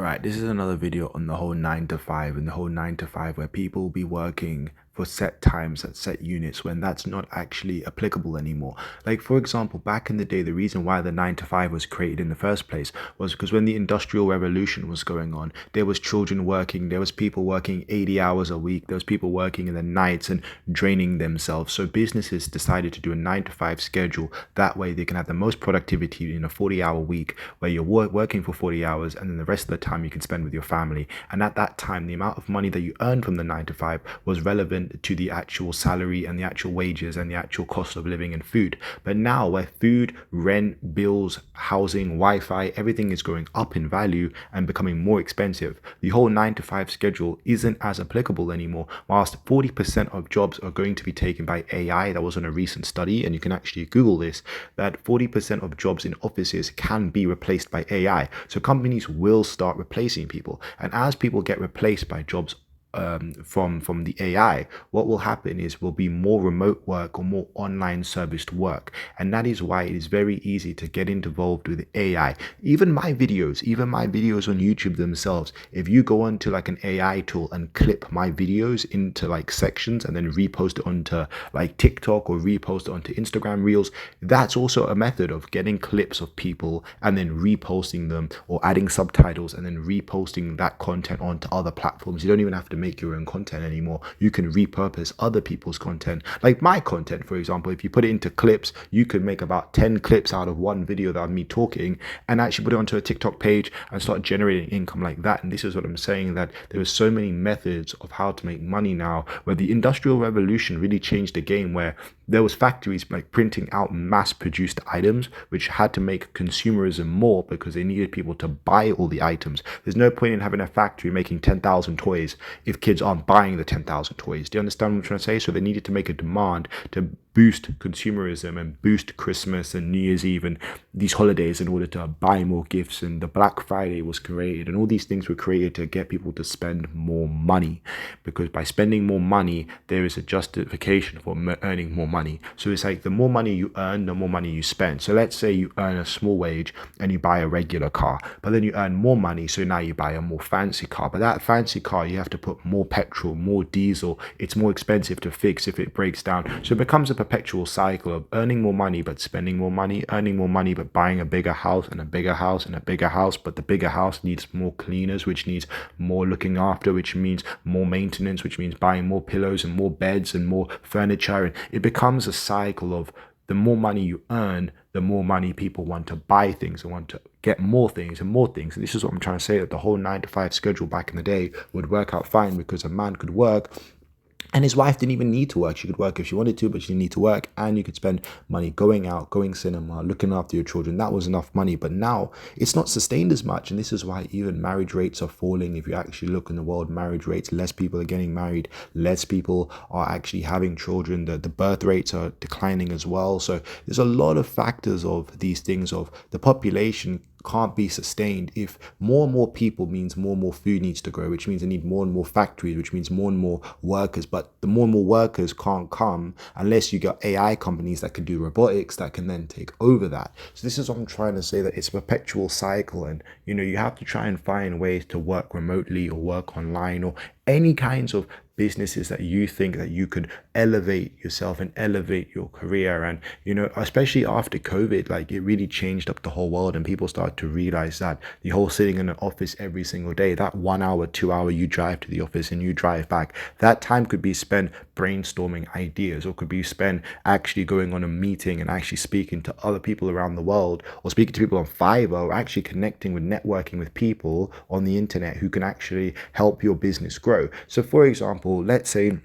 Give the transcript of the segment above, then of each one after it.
Alright, this is another video on the whole 9 to 5 and the whole 9 to 5 where people will be working for set times at set units when that's not actually applicable anymore. Like, for example, back in the day, the reason why the 9 to 5 was created in the first place was because when the Industrial Revolution was going on, there was children working, there was people working 80 hours a week, there was people working in the nights and draining themselves. So businesses decided to do a 9 to 5 schedule. That way they can have the most productivity in a 40-hour week where you're working for 40 hours and then the rest of the time you can spend with your family. And at that time, the amount of money that you earned from the 9 to 5 was relevant to the actual salary and the actual wages and the actual cost of living and food. But now, where food, rent, bills, housing, Wi-Fi, everything is going up in value and becoming more expensive, the whole 9 to 5 schedule isn't as applicable anymore. Whilst 40% of jobs are going to be taken by AI, that was on a recent study, and you can actually Google this, that 40% of jobs in offices can be replaced by AI. So companies will start replacing people, and as people get replaced by jobs from the AI, what will happen is will be more remote work or more online serviced work. And that is why it is very easy to get involved with AI. Even my videos on YouTube themselves, if you go onto like an AI tool and clip my videos into like sections and then repost it onto like TikTok or repost it onto Instagram Reels, that's also a method of getting clips of people and then reposting them, or adding subtitles and then reposting that content onto other platforms. You don't even have to make your own content anymore. You can repurpose other people's content. Like my content, for example, if you put it into clips, you could make about 10 clips out of one video that of me talking and actually put it onto a TikTok page and start generating income like that. And this is what I'm saying, that there are so many methods of how to make money now, where the Industrial Revolution really changed the game, where there was factories like printing out mass produced items, which had to make consumerism more because they needed people to buy all the items. There's no point in having a factory making 10,000 toys if kids aren't buying the 10,000 toys. Do you understand what I'm trying to say? So they needed to make a demand to boost consumerism and boost Christmas and New Year's Eve and these holidays in order to buy more gifts. And the Black Friday was created, and all these things were created to get people to spend more money, because by spending more money there is a justification for earning more money. So it's like the more money you earn, the more money you spend. So let's say you earn a small wage and you buy a regular car, but then you earn more money, so now you buy a more fancy car. But that fancy car, you have to put more petrol, more diesel. It's more expensive to fix if it breaks down. So it becomes a perpetual cycle of earning more money but spending more money, earning more money but buying a bigger house and a bigger house and a bigger house. But the bigger house needs more cleaners, which needs more looking after, which means more maintenance, which means buying more pillows and more beds and more furniture. And it becomes a cycle of the more money you earn, the more money people want to buy things and want to get more things and more things. And this is what I'm trying to say, that the whole 9 to 5 schedule back in the day would work out fine, because a man could work and his wife didn't even need to work. She could work if she wanted to, but she didn't need to work. And you could spend money going out, going cinema, looking after your children. That was enough money. But now it's not sustained as much. And this is why even marriage rates are falling. If you actually look in the world, marriage rates, less people are getting married, less people are actually having children. The birth rates are declining as well. So there's a lot of factors of these things of the population can't be sustained if more and more people means more and more food needs to grow, which means they need more and more factories, which means more and more workers. But the more and more workers can't come unless you got AI companies that can do robotics that can then take over that. So this is what I'm trying to say, that it's a perpetual cycle, and you have to try and find ways to work remotely or work online, or any kinds of businesses that you think that you could elevate yourself and elevate your career. And especially after COVID, like, it really changed up the whole world, and people started to realize that the whole sitting in an office every single day, that 1 hour 2 hour you drive to the office and you drive back, that time could be spent brainstorming ideas, or could be spent actually going on a meeting and actually speaking to other people around the world, or speaking to people on Fiverr, or actually connecting with, networking with people on the internet who can actually help your business grow. So for example, let's say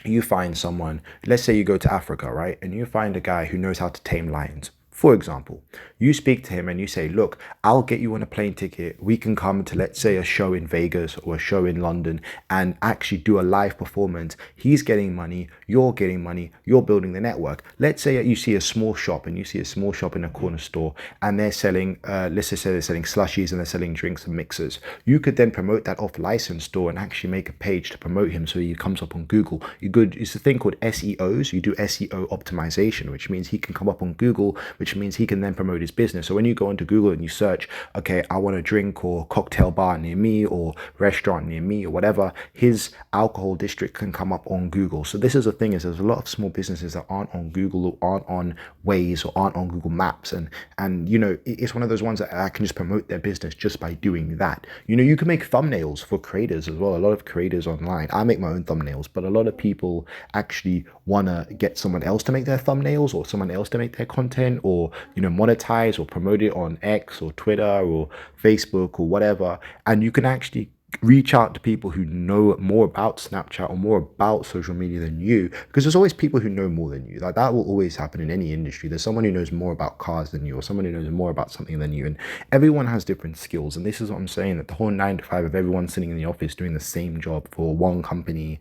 you find someone, let's say you go to Africa, right? And you find a guy who knows how to tame lions. For example, you speak to him and you say, look, I'll get you on a plane ticket. We can come to, let's say, a show in Vegas or a show in London and actually do a live performance. He's getting money, you're getting money, you're building the network. Let's say you see a small shop, and you see a small shop in a corner store, and they're selling, let's just say they're selling slushies and they're selling drinks and mixers. You could then promote that off licensed store and actually make a page to promote him so he comes up on Google. It's a thing called SEOs. You do SEO optimization, which means he can come up on Google, which which means he can then promote his business. So when you go into Google and you search, okay, I want a drink or cocktail bar near me or restaurant near me or whatever, his alcohol district can come up on Google. So this is the thing, is there's a lot of small businesses that aren't on Google or aren't on Waze or aren't on Google Maps, and it's one of those ones that I can just promote their business just by doing that. You can make thumbnails for creators as well. A lot of creators online, I make my own thumbnails, but a lot of people actually want to get someone else to make their thumbnails or someone else to make their content, or monetize or promote it on X or Twitter or Facebook or whatever. And you can actually reach out to people who know more about Snapchat or more about social media than you, because there's always people who know more than you. Like, that will always happen in any industry. There's someone who knows more about cars than you, or someone who knows more about something than you, and everyone has different skills. And this is what I'm saying, that the whole 9 to 5 of everyone sitting in the office doing the same job for one company,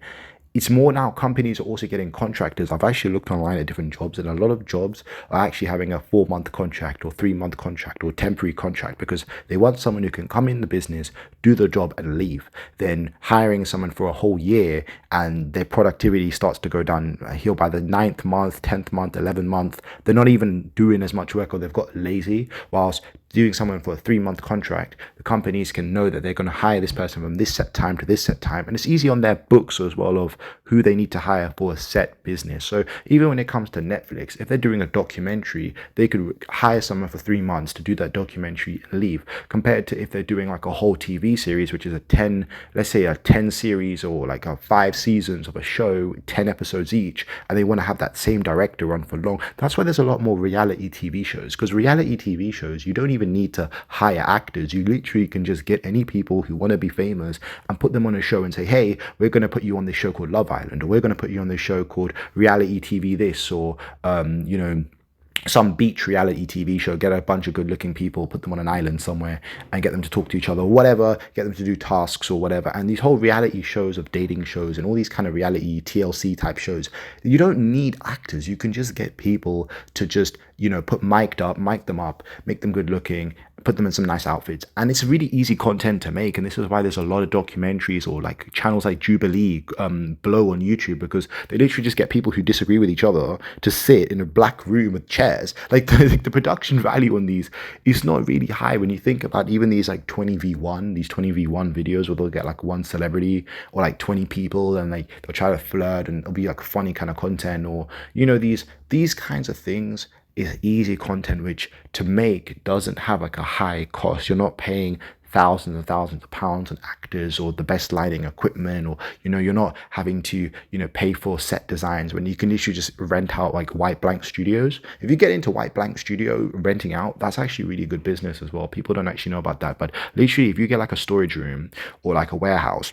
it's more now companies are also getting contractors. I've actually looked online at different jobs, and a lot of jobs are actually having a 4-month contract or 3-month contract or temporary contract, because they want someone who can come in the business, do the job and leave. Then hiring someone for a whole year and their productivity starts to go down here by the 9th month, 10th month, 11th month. They're not even doing as much work, or they've got lazy. Whilst doing someone for a 3-month contract, the companies can know that they're going to hire this person from this set time to this set time, and it's easy on their books as well of who they need to hire for a set business. So even when it comes to Netflix, if they're doing a documentary, they could hire someone for 3 months to do that documentary and leave, compared to if they're doing like a whole TV series, which is let's say a 10 series or like a 5 seasons of a show, 10 episodes each, and they want to have that same director run for long. That's why there's a lot more reality TV shows, because reality TV shows, you don't even need to hire actors. You literally can just get any people who want to be famous and put them on a show and say, hey, we're going to put you on this show called Love Island, or we're going to put you on this show called Reality TV this, or some beach reality TV show. Get a bunch of good looking people, put them on an island somewhere and get them to talk to each other or whatever, get them to do tasks or whatever. And these whole reality shows of dating shows and all these kind of reality TLC type shows, you don't need actors. You can just get people to just put mic them up, make them good looking, put them in some nice outfits, and it's really easy content to make. And this is why there's a lot of documentaries or like channels like Jubilee blow on YouTube, because they literally just get people who disagree with each other to sit in a black room with chairs. Like the production value on these is not really high when you think about even these like 20v1 videos where they'll get like one celebrity or like 20 people, and like they'll try to flirt and it'll be like funny kind of content, or these kinds of things is easy content which to make doesn't have like a high cost. You're not paying thousands and thousands of pounds on actors or the best lighting equipment, or you're not having to pay for set designs, when you can literally just rent out like white blank studios. If you get into white blank studio renting out, that's actually really good business as well. People don't actually know about that, but literally if you get like a storage room or like a warehouse,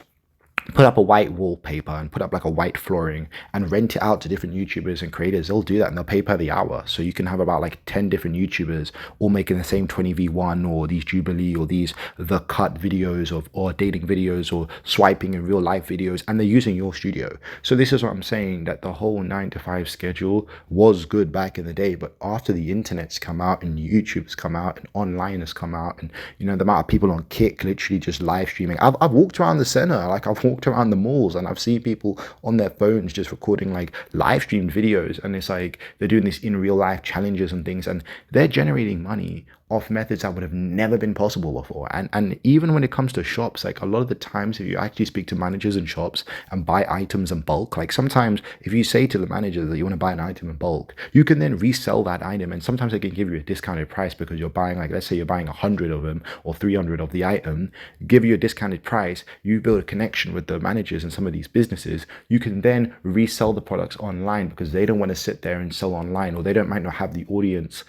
put up a white wallpaper and put up like a white flooring and rent it out to different YouTubers and creators, they'll do that and they'll pay per the hour. So you can have about like 10 different YouTubers all making the same 20v1 or these Jubilee or these The Cut videos or dating videos or swiping in real life videos, and they're using your studio. So this is what I'm saying, that the whole 9 to 5 schedule was good back in the day, but after the internet's come out and YouTube's come out and online has come out, and the amount of people on Kick literally just live streaming. I've walked around the center, like I've walked around the malls and I've seen people on their phones just recording like live streamed videos, and it's like they're doing this in real life challenges and things, and they're generating money off methods that would have never been possible before. And even when it comes to shops, like a lot of the times if you actually speak to managers in shops and buy items in bulk, like sometimes if you say to the manager that you want to buy an item in bulk, you can then resell that item, and sometimes they can give you a discounted price because you're buying, like let's say you're buying 100 of them or 300 of the item, give you a discounted price. You build a connection with the managers in some of these businesses. You can then resell the products online because they don't want to sit there and sell online, or they might not have the audience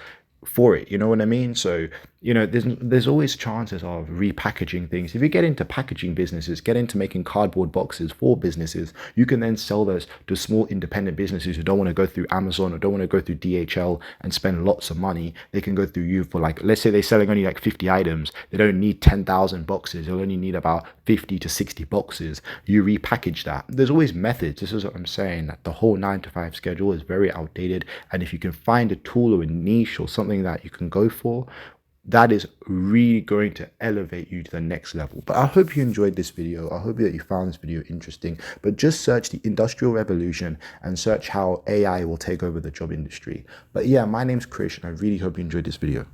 for it, you know what I mean? So there's always chances of repackaging things. If you get into packaging businesses, get into making cardboard boxes for businesses, you can then sell those to small independent businesses who don't want to go through Amazon or don't want to go through DHL and spend lots of money. They can go through you for like, let's say they're selling only like 50 items. They don't need 10,000 boxes. They'll only need about 50 to 60 boxes. You repackage that. There's always methods. This is what I'm saying, that the whole 9 to 5 schedule is very outdated. And if you can find a tool or a niche or something that you can go for, that is really going to elevate you to the next level. But I hope you enjoyed this video. I hope that you found this video interesting. But just search the Industrial Revolution and search how AI will take over the job industry. But yeah, my name's Krish, and I really hope you enjoyed this video.